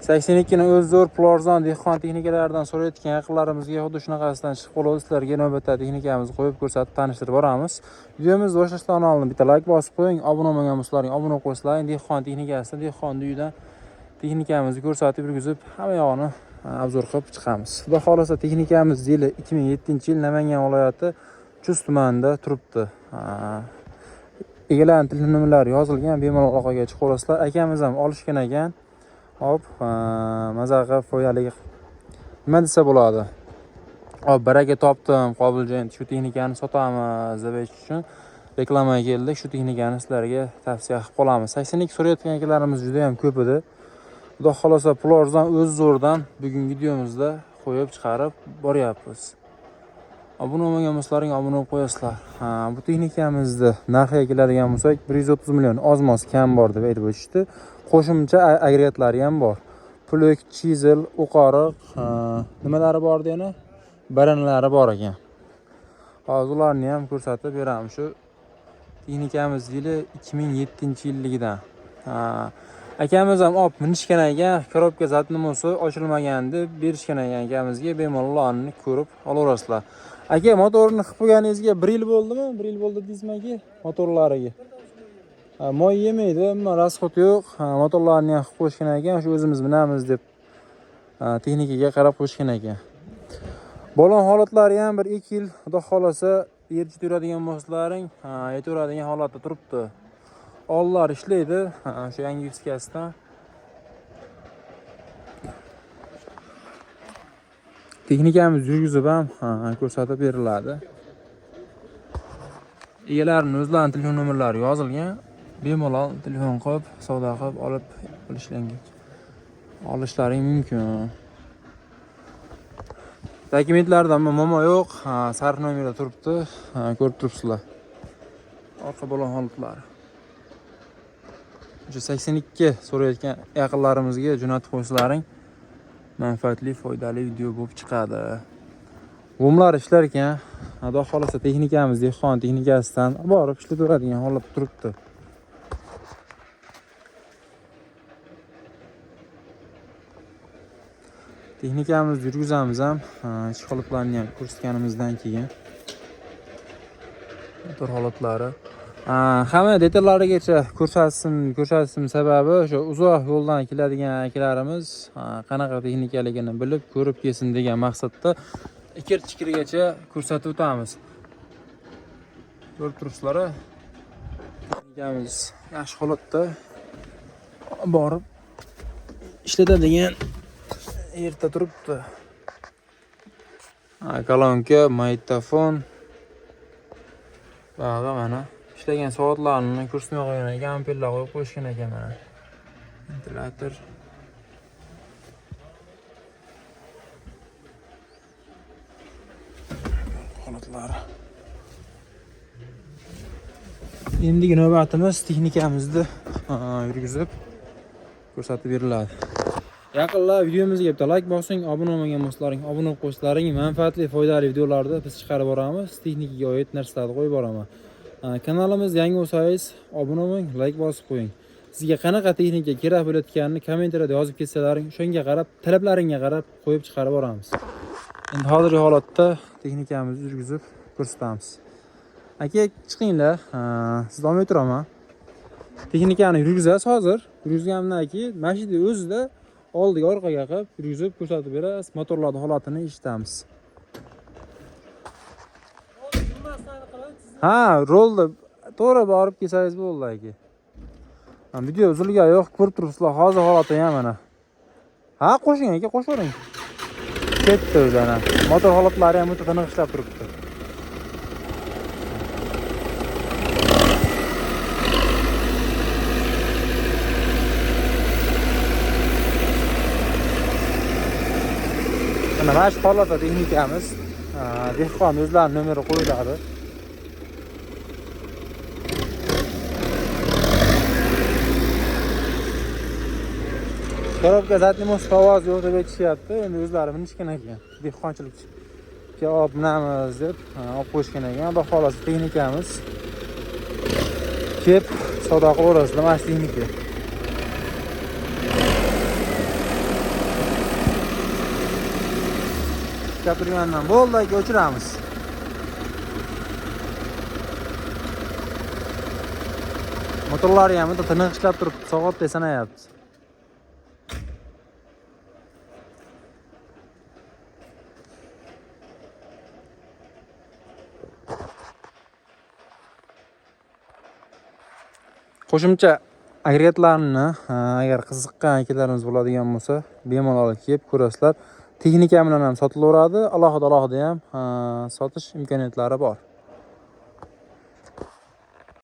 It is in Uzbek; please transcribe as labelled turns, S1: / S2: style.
S1: 82 ni o'z zo'r Plorzon dehqon texnikalaridan so'rayotgan yaqinlarimizga xuddi shunaqasidan chiqib qoladi. Sizlarga navbatda texnikamizni qo'yib ko'rsatib tanishtirib boramiz. Videomizni boshlashdan oldin bitta like bosib qo'ying, obuna bo'lmagan bo'lsalaring obuna qo'ysalaring. Dehqon texnikasida dehqon uyidan texnikamizni ko'rsatib yurgizib, hamma yo'g'ini obzor qilib chiqamiz. Xudo xolasa texnikamiz yili 2007-yil Namangan viloyati Chust tumanida turibdi. Egalarning telefon nomerlari yozilgan, bemalol aloqaga chiqib olasizlar. Akamiz ham olishgan ekan. Hop, mazaqa foydali nima desa bo'ladi. Hop, baraka topdim, qobiljon shu texnikani sotamiz deb aytish uchun reklamaga keldik. Shu texnikani sizlarga tavsiya qilib qolamiz. 82 so'rayotgan akalarimiz juda ham ko'p edi. Xudo xolosa Plorzon o'z zo'rdan bugungi videomizda qo'yib chiqarib boryapmiz. Obuna bo'lmagan bo'lsalaring obuna bo'lib qo'yasizlar. Bu texnikamizni narxiga keladigan bo'lsak 130 million ozmos kam bor deb aytib o'tishdi. Qo'shimcha agregatlari ham bor. Puluk, chizel, o'qariq, nimalari bor deyana? Baranalari bor ekan. Hozir ularni ham ko'rsatib beramiz. Shu texnikamiz yili 2007-yilligidan. Akamiz ham olib minishgan ekan, korobka zatnomosi ochilmagan deb berishgan ekan akamizga, bemalol ularni ko'rib olaverasizlar. Aka, motorni qilib qo'yganingizga 1 yil bo'ldimi? 1 yil bo'ldi deysizmi aka? Motorlariga. Moy yemaydi, rasxot yo'q. Motorlarni ham qilib qo'yishgan ekan, shu o'zimiz bilamiz deb texnikaga qarab qo'yishgan ekan. Bo'lgan holatlari ham 1-2 yil, xudo xolasa, yerchi turadigan bo'lsalaring, aytaveradigan holatda turibdi. Ollari ishlaydi, shu yangi viskasidan. Texnikamiz yurgizib ham ko'rsatib beriladi. Egalarining o'zlarining telefon nomerlari yozilgan. Bemalol telefon qilib, savdo qilib olib olishlaring mumkin. Dokumentlarda momo yo'q, sariq nomerda turibdi, ko'rib turibsizlar. Orqa bo'lgan holatlari. 82 so'rayotgan yaqinlarimizga jo'natib qo'ysalaring manfaatli, foydali video bo'lib chiqadi. G'umlar ishlar ekan, xudo xolasa texnikamiz dehqon texnikasidan borib ishlataveradigan holatda turibdi. Texnikamizni yurgizamiz ham, ichki holatlarini ham ko'rsatganimizdan keyin motor holatlari hamma detallarigacha ko'rsatishim sababi o'sha uzoq yo'ldan keladigan akalarimiz qanaqa texnikaligini bilib, ko'rib kelsin degan maqsadda ikir-chikirigacha ko'rsatib o'tamiz. Ko'rib turibsizlar, texnikamiz yaxshi holatda borib ishlatadigan yerda turibdi. Kolonka, magnitofon va mana ishlagan soatlarni ko'rsatmay qo'ygan ekan, amperlar qo'yib qo'yishgan ekan mana. Ventilator. Holatlari. Endigi navbatimiz texnikamizni yurgizib ko'rsatib beriladi. Yaqinlar videomizga bitta like bosing, obuna bo'lmagan bo'lsalaring obuna bo'lib qo'ysalaring, manfaatli, foydali videolarni biz chiqarib boramiz. Texnikaga oid narsalarni qo'yib boraman. Kanalimizga yangi bo'lsangiz obuna bo'ling, like bosib qo'ying. Sizga qanaqa texnika kerak bo'layotganini kommentariyada yozib ketsalaring, shunga qarab, talablaringga qarab qo'yib chiqarib boramiz. Endi hozirgi holatda texnikamizni yurgizib ko'rsatamiz. Aka, chiqinglar. Siz olmay turaman. Texnikani yurgizasiz hozir. Yurgizganimdan keyin mashina o'zida oldiga orqaga qilib yurgizib ko'rsatib berasiz. Motorlarning holatini eshitamiz. Rolni to'g'ri borib kelsangiz bo'ldi aka. Video uzilgan yo'q, ko'rib turibsizlar. Hozir holatni ham mana. Qo'shing aka, qo'shavering. Ketdi o'zana. Motor holatlari ham o'ta tiniq ishlab turibdi. Mana shu holatda texnikamiz dehqon o'zlarining nomeri qo'yiladi. Korobka zatnomosi ovoz yo'q deb aytishyapti. Endi o'zlari minishgan ekan. Dehqonchilikka olib minamiz deb olib qo'yishgan ekan. Xudo xolasa texnikamiz kelib savdo qilaverasizlar, mana shu texnika. ishlab turgandan bo'ldi aka, o'chiramiz. Motorlari ham o'ta tiniq ishlab turibdi, soatday sanayapti. Qo'shimcha agregatlarni agar qiziqqan akalarimiz bo'ladigan bo'lsa, bemalol kelib ko'rasizlar. Texnika bilan ham sotilaveradi, alohida ham sotish imkoniyatlari bor.